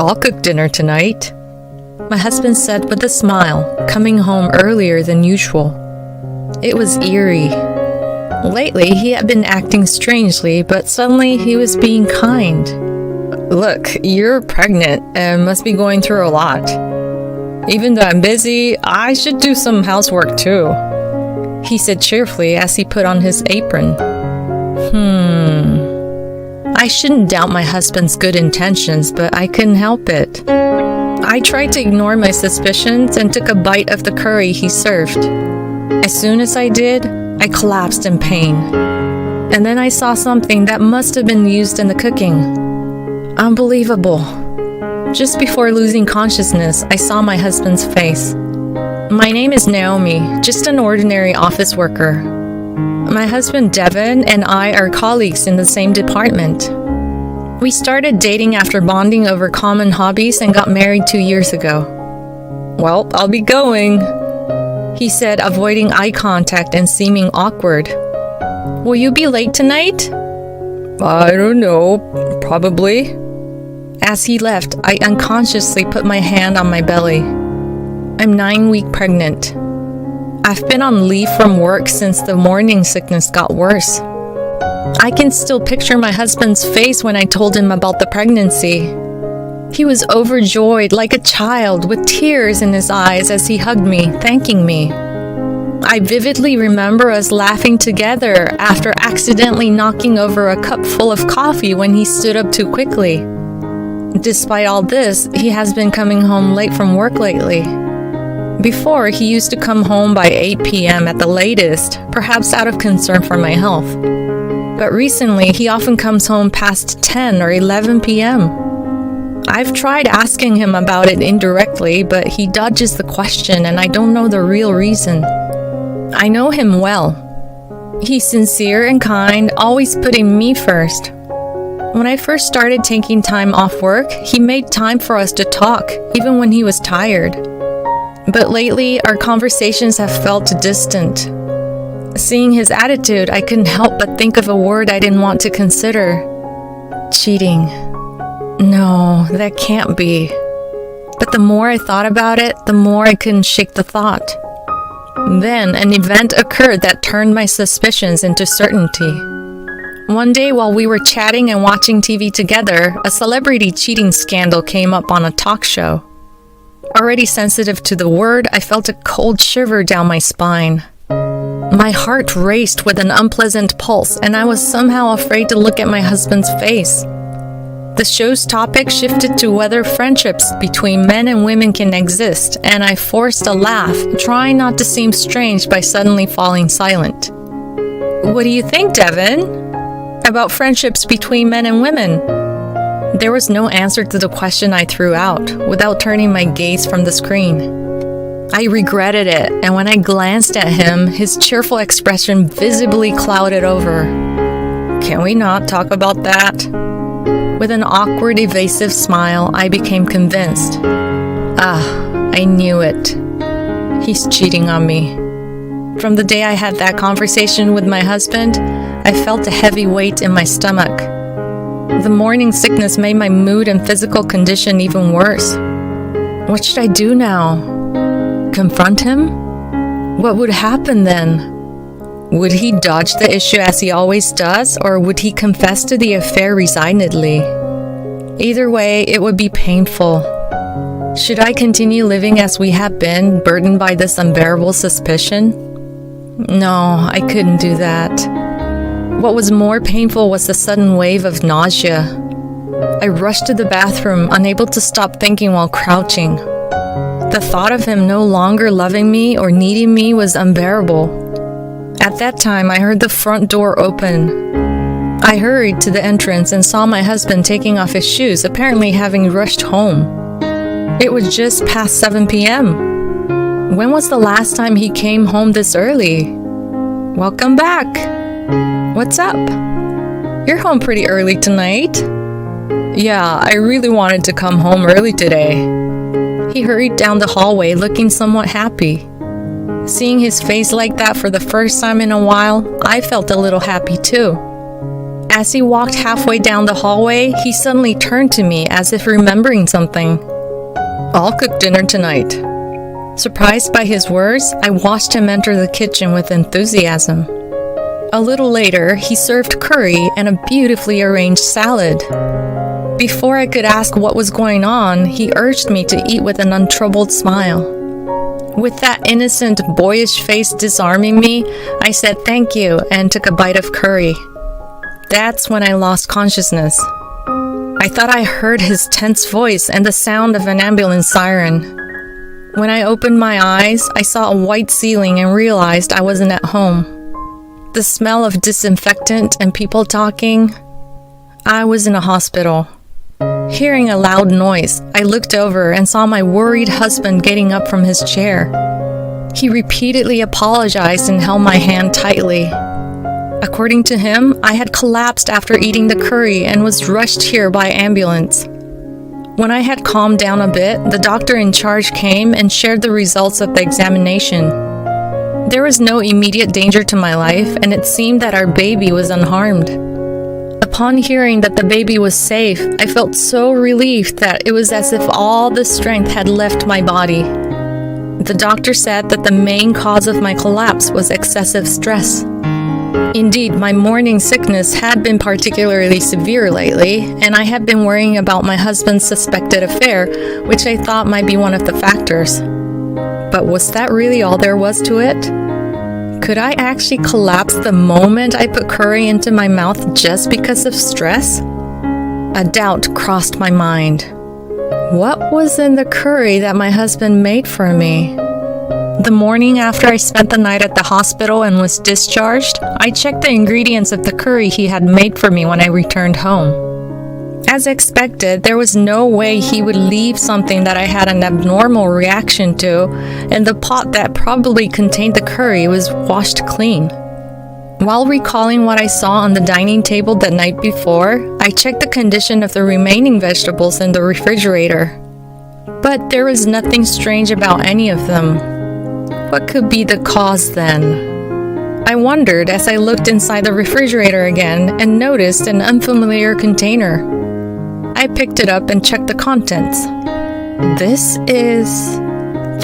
I'll cook dinner tonight, my husband said with a smile, coming home earlier than usual. It was eerie. Lately, he had been acting strangely, but suddenly he was being kind. Look, you're pregnant and must be going through a lot. Even though I'm busy, I should do some housework too, he said cheerfully as he put on his apron. I shouldn't doubt my husband's good intentions, but I couldn't help it. I tried to ignore my suspicions and took a bite of the curry he served. As soon as I did, I collapsed in pain. And then I saw something that must have been used in the cooking. Unbelievable. Just before losing consciousness, I saw my husband's face. My name is Naomi, just an ordinary office worker. My husband Devin and I are colleagues in the same department. We started dating after bonding over common hobbies and got married 2 years ago. Well, I'll be going, he said, avoiding eye contact and seeming awkward. Will you be late tonight? I don't know, probably. As he left, I unconsciously put my hand on my belly. I'm 9-week pregnant. I've been on leave from work since the morning sickness got worse. I can still picture my husband's face when I told him about the pregnancy. He was overjoyed like a child with tears in his eyes as he hugged me, thanking me. I vividly remember us laughing together after accidentally knocking over a cup full of coffee when he stood up too quickly. Despite all this, he has been coming home late from work lately. Before, he used to come home by 8 p.m. at the latest, perhaps out of concern for my health. But recently, he often comes home past 10 or 11 p.m. I've tried asking him about it indirectly, but he dodges the question and I don't know the real reason. I know him well. He's sincere and kind, always putting me first. When I first started taking time off work, he made time for us to talk, even when he was tired. But lately, our conversations have felt distant. Seeing his attitude, I couldn't help but think of a word I didn't want to consider. Cheating. No, that can't be. But the more I thought about it, the more I couldn't shake the thought. Then, an event occurred that turned my suspicions into certainty. One day while we were chatting and watching TV together, a celebrity cheating scandal came up on a talk show. Already sensitive to the word, I felt a cold shiver down my spine. My heart raced with an unpleasant pulse, and I was somehow afraid to look at my husband's face. The show's topic shifted to whether friendships between men and women can exist, and I forced a laugh, trying not to seem strange by suddenly falling silent. What do you think, Devin? About friendships between men and women? There was no answer to the question I threw out, without turning my gaze from the screen. I regretted it, and when I glanced at him, his cheerful expression visibly clouded over. Can we not talk about that? With an awkward, evasive smile, I became convinced. I knew it. He's cheating on me. From the day I had that conversation with my husband, I felt a heavy weight in my stomach. The morning sickness made my mood and physical condition even worse. What should I do now? Confront him? What would happen then? Would he dodge the issue as he always does, or would he confess to the affair resignedly? Either way, it would be painful. Should I continue living as we have been, burdened by this unbearable suspicion? No, I couldn't do that. What was more painful was the sudden wave of nausea. I rushed to the bathroom, unable to stop thinking while crouching. The thought of him no longer loving me or needing me was unbearable. At that time, I heard the front door open. I hurried to the entrance and saw my husband taking off his shoes, apparently having rushed home. It was just past 7 p.m. When was the last time he came home this early? Welcome back. What's up? You're home pretty early tonight. Yeah, I really wanted to come home early today. He hurried down the hallway looking somewhat happy. Seeing his face like that for the first time in a while, I felt a little happy too. As he walked halfway down the hallway, he suddenly turned to me as if remembering something. "I'll cook dinner tonight." Surprised by his words, I watched him enter the kitchen with enthusiasm. A little later, he served curry and a beautifully arranged salad. Before I could ask what was going on, he urged me to eat with an untroubled smile. With that innocent, boyish face disarming me, I said thank you and took a bite of curry. That's when I lost consciousness. I thought I heard his tense voice and the sound of an ambulance siren. When I opened my eyes, I saw a white ceiling and realized I wasn't at home. The smell of disinfectant and people talking. I was in a hospital. Hearing a loud noise, I looked over and saw my worried husband getting up from his chair. He repeatedly apologized and held my hand tightly. According to him, I had collapsed after eating the curry and was rushed here by ambulance. When I had calmed down a bit, the doctor in charge came and shared the results of the examination. There was no immediate danger to my life, and it seemed that our baby was unharmed. Upon hearing that the baby was safe, I felt so relieved that it was as if all the strength had left my body. The doctor said that the main cause of my collapse was excessive stress. Indeed, my morning sickness had been particularly severe lately, and I had been worrying about my husband's suspected affair, which I thought might be one of the factors. But was that really all there was to it? Could I actually collapse the moment I put curry into my mouth just because of stress? A doubt crossed my mind. What was in the curry that my husband made for me? The morning after I spent the night at the hospital and was discharged, I checked the ingredients of the curry he had made for me when I returned home. As expected, there was no way he would leave something that I had an abnormal reaction to, and the pot that probably contained the curry was washed clean. While recalling what I saw on the dining table the night before, I checked the condition of the remaining vegetables in the refrigerator. But there was nothing strange about any of them. What could be the cause then? I wondered as I looked inside the refrigerator again and noticed an unfamiliar container. I picked it up and checked the contents.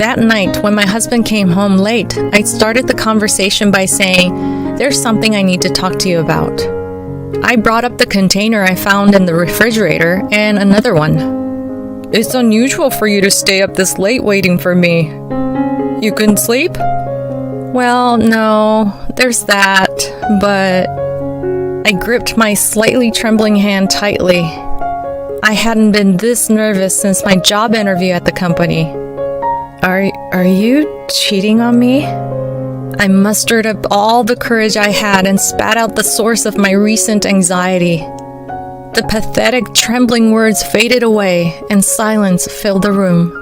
That night, when my husband came home late, I started the conversation by saying, "There's something I need to talk to you about." I brought up the container I found in the refrigerator and another one. "It's unusual for you to stay up this late waiting for me. You couldn't sleep?" "Well, no, there's that, but..." I gripped my slightly trembling hand tightly. I hadn't been this nervous since my job interview at the company. Are you cheating on me?" I mustered up all the courage I had and spat out the source of my recent anxiety. The pathetic, trembling words faded away and silence filled the room.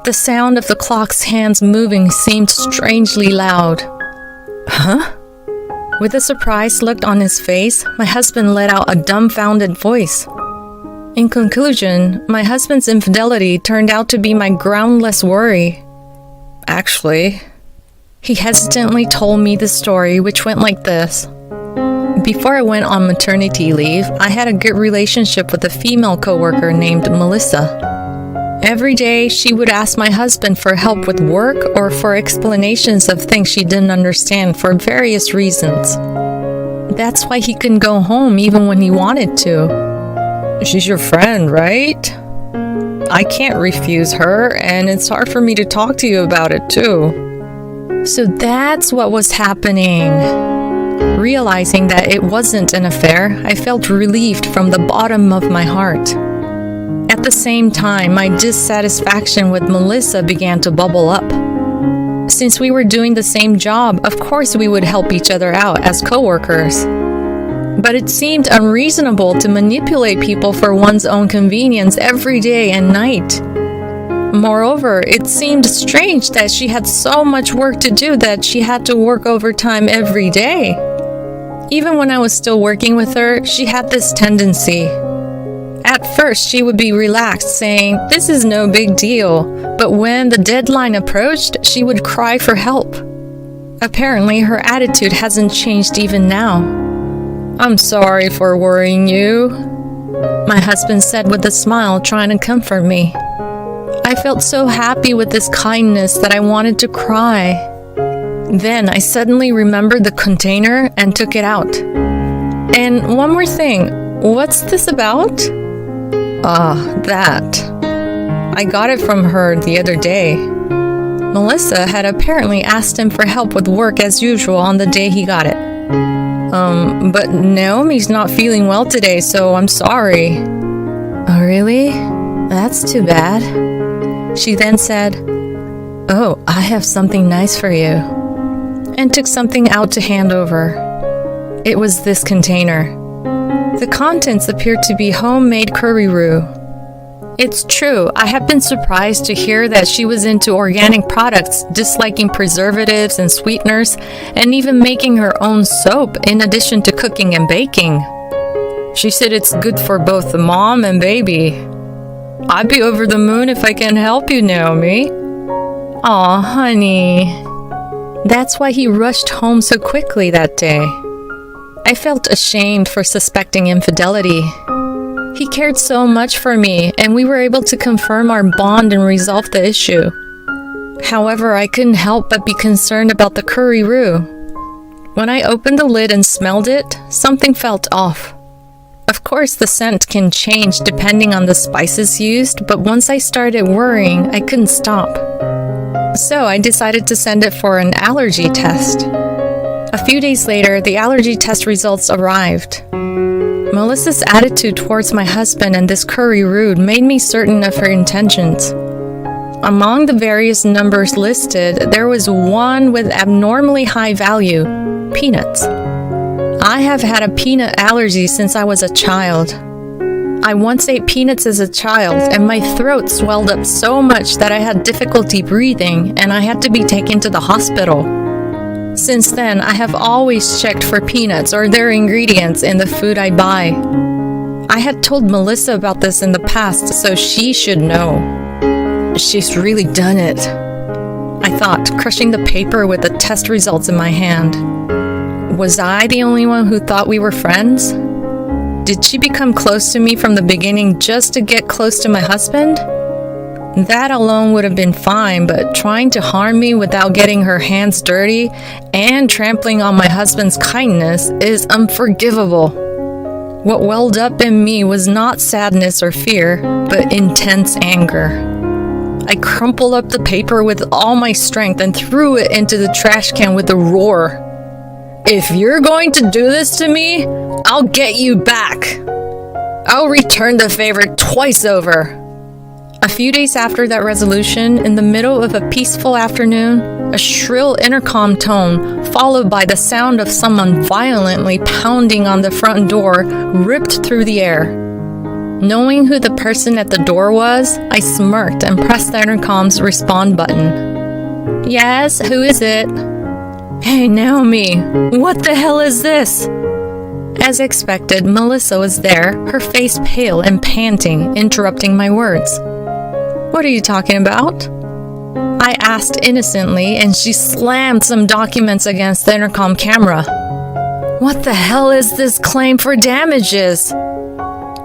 The sound of the clock's hands moving seemed strangely loud. "Huh?" With a surprised look on his face, my husband let out a dumbfounded voice. In conclusion, my husband's infidelity turned out to be my groundless worry. "Actually..." He hesitantly told me the story, which went like this. Before I went on maternity leave, I had a good relationship with a female coworker named Melissa. Every day, she would ask my husband for help with work or for explanations of things she didn't understand for various reasons. That's why he couldn't go home even when he wanted to. "She's your friend, right? I can't refuse her, and it's hard for me to talk to you about it, too." So that's what was happening. Realizing that it wasn't an affair, I felt relieved from the bottom of my heart. At the same time, my dissatisfaction with Melissa began to bubble up. Since we were doing the same job, of course we would help each other out as co-workers. But it seemed unreasonable to manipulate people for one's own convenience every day and night. Moreover, it seemed strange that she had so much work to do that she had to work overtime every day. Even when I was still working with her, she had this tendency. At first, she would be relaxed, saying, "This is no big deal," but when the deadline approached, she would cry for help. Apparently, her attitude hasn't changed even now. I'm sorry for worrying you, my husband said with a smile, trying to comfort me. I felt so happy with this kindness that I wanted to cry. Then I suddenly remembered the container and took it out. And one more thing, what's this about? That. I got it from her the other day. Melissa had apparently asked him for help with work as usual on the day he got it. But Naomi's not feeling well today, so I'm sorry. Oh, really? That's too bad. She then said, "Oh, I have something nice for you," and took something out to hand over. It was this container. The contents appeared to be homemade curry roux. It's true, I have been surprised to hear that she was into organic products, disliking preservatives and sweeteners, and even making her own soap in addition to cooking and baking. She said it's good for both the mom and baby. I'd be over the moon if I can help you, Naomi. Aw, honey. That's why he rushed home so quickly that day. I felt ashamed for suspecting infidelity. He cared so much for me, and we were able to confirm our bond and resolve the issue. However, I couldn't help but be concerned about the curry roux. When I opened the lid and smelled it, something felt off. Of course, the scent can change depending on the spices used, but once I started worrying, I couldn't stop. So I decided to send it for an allergy test. A few days later, the allergy test results arrived. Melissa's attitude towards my husband and this curry roux made me certain of her intentions. Among the various numbers listed, there was one with abnormally high value: peanuts. I have had a peanut allergy since I was a child. I once ate peanuts as a child, and my throat swelled up so much that I had difficulty breathing, and I had to be taken to the hospital. Since then, I have always checked for peanuts or their ingredients in the food I buy. I had told Melissa about this in the past, so she should know. She's really done it, I thought, crushing the paper with the test results in my hand. Was I the only one who thought we were friends? Did she become close to me from the beginning just to get close to my husband? That alone would have been fine, but trying to harm me without getting her hands dirty and trampling on my husband's kindness is unforgivable. What welled up in me was not sadness or fear, but intense anger. I crumpled up the paper with all my strength and threw it into the trash can with a roar. If you're going to do this to me, I'll get you back. I'll return the favor twice over. A few days after that resolution, in the middle of a peaceful afternoon, a shrill intercom tone, followed by the sound of someone violently pounding on the front door, ripped through the air. Knowing who the person at the door was, I smirked and pressed the intercom's respond button. Yes, who is it? Hey, Naomi, what the hell is this? As expected, Melissa was there, her face pale and panting, interrupting my words. What are you talking about? I asked innocently, and she slammed some documents against the intercom camera. What the hell is this claim for damages?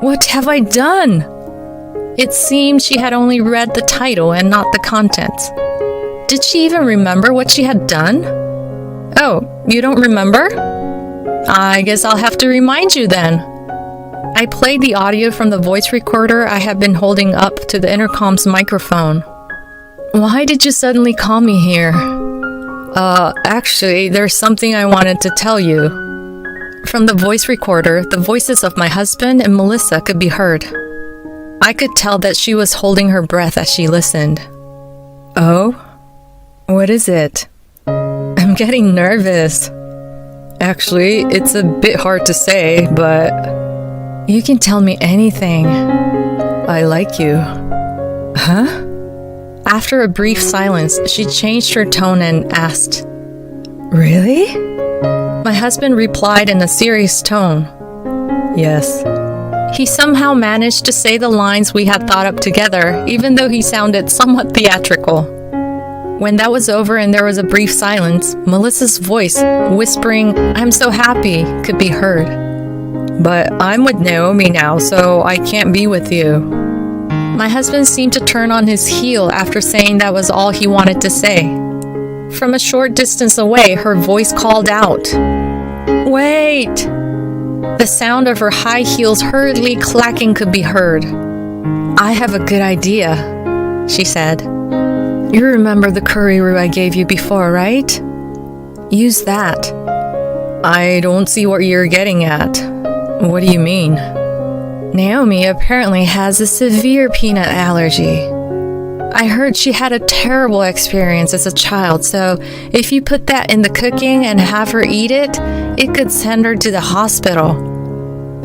What have I done? It seemed she had only read the title and not the contents. Did she even remember what she had done? Oh, you don't remember? I guess I'll have to remind you then. I played the audio from the voice recorder I had been holding up to the intercom's microphone. Why did you suddenly call me here? Actually, there's something I wanted to tell you. From the voice recorder, the voices of my husband and Melissa could be heard. I could tell that she was holding her breath as she listened. Oh? What is it? I'm getting nervous. Actually, it's a bit hard to say, but you can tell me anything. I like you. Huh? After a brief silence, she changed her tone and asked, Really? My husband replied in a serious tone. Yes. He somehow managed to say the lines we had thought up together, even though he sounded somewhat theatrical. When that was over and there was a brief silence, Melissa's voice, whispering, I'm so happy, could be heard. But I'm with Naomi now, so I can't be with you. My husband seemed to turn on his heel after saying that was all he wanted to say. From a short distance away, her voice called out, "Wait!" The sound of her high heels hurriedly clacking could be heard. "I have a good idea," she said. "You remember the curry roux I gave you before, right? Use that." "I don't see what you're getting at. What do you mean?" "Naomi apparently has a severe peanut allergy. I heard she had a terrible experience as a child, so if you put that in the cooking and have her eat it, it could send her to the hospital.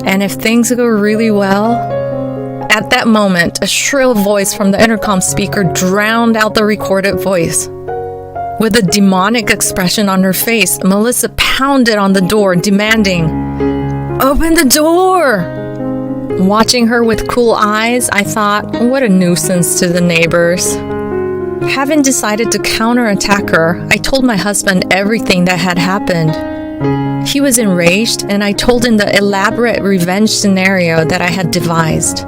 And if things go really well..." At that moment, a shrill voice from the intercom speaker drowned out the recorded voice. With a demonic expression on her face, Melissa pounded on the door, demanding, "Open the door!" Watching her with cool eyes, I thought, what a nuisance to the neighbors. Having decided to counterattack her, I told my husband everything that had happened. He was enraged, and I told him the elaborate revenge scenario that I had devised.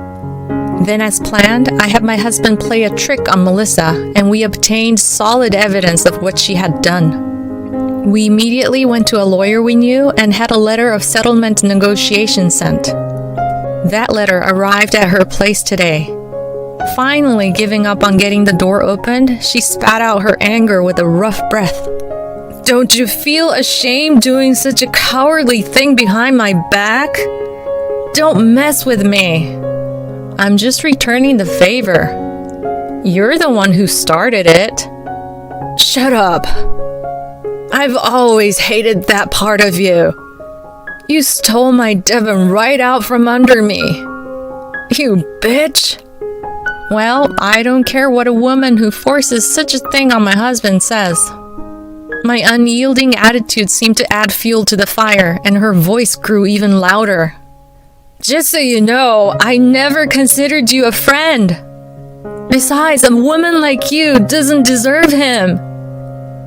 Then, as planned, I had my husband play a trick on Melissa, and we obtained solid evidence of what she had done. We immediately went to a lawyer we knew and had a letter of settlement negotiation sent. That letter arrived at her place today. Finally giving up on getting the door opened, she spat out her anger with a rough breath. "Don't you feel ashamed doing such a cowardly thing behind my back? Don't mess with me. I'm just returning the favor. You're the one who started it." "Shut up. I've always hated that part of you. You stole my Devon right out from under me. You bitch." "Well, I don't care what a woman who forces such a thing on my husband says." My unyielding attitude seemed to add fuel to the fire, and her voice grew even louder. "Just so you know, I never considered you a friend. Besides, a woman like you doesn't deserve him.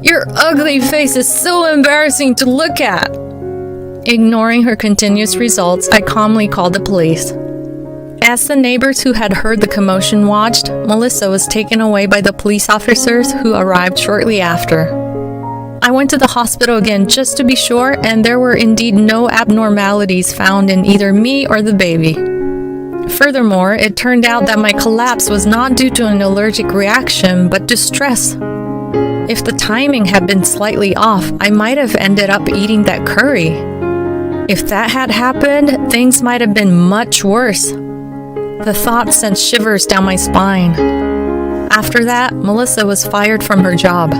Your ugly face is so embarrassing to look at." Ignoring her continuous results, I calmly called the police. As the neighbors who had heard the commotion watched, Melissa was taken away by the police officers who arrived shortly after. I went to the hospital again just to be sure, and there were indeed no abnormalities found in either me or the baby. Furthermore, it turned out that my collapse was not due to an allergic reaction, but to stress. If the timing had been slightly off, I might have ended up eating that curry. If that had happened, things might have been much worse. The thought sent shivers down my spine. After that, Melissa was fired from her job.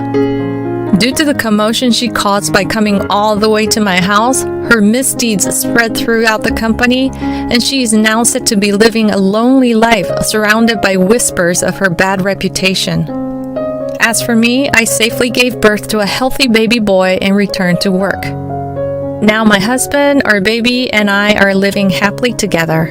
Due to the commotion she caused by coming all the way to my house, her misdeeds spread throughout the company, and she is now said to be living a lonely life surrounded by whispers of her bad reputation. As for me, I safely gave birth to a healthy baby boy and returned to work. Now my husband, our baby, and I are living happily together.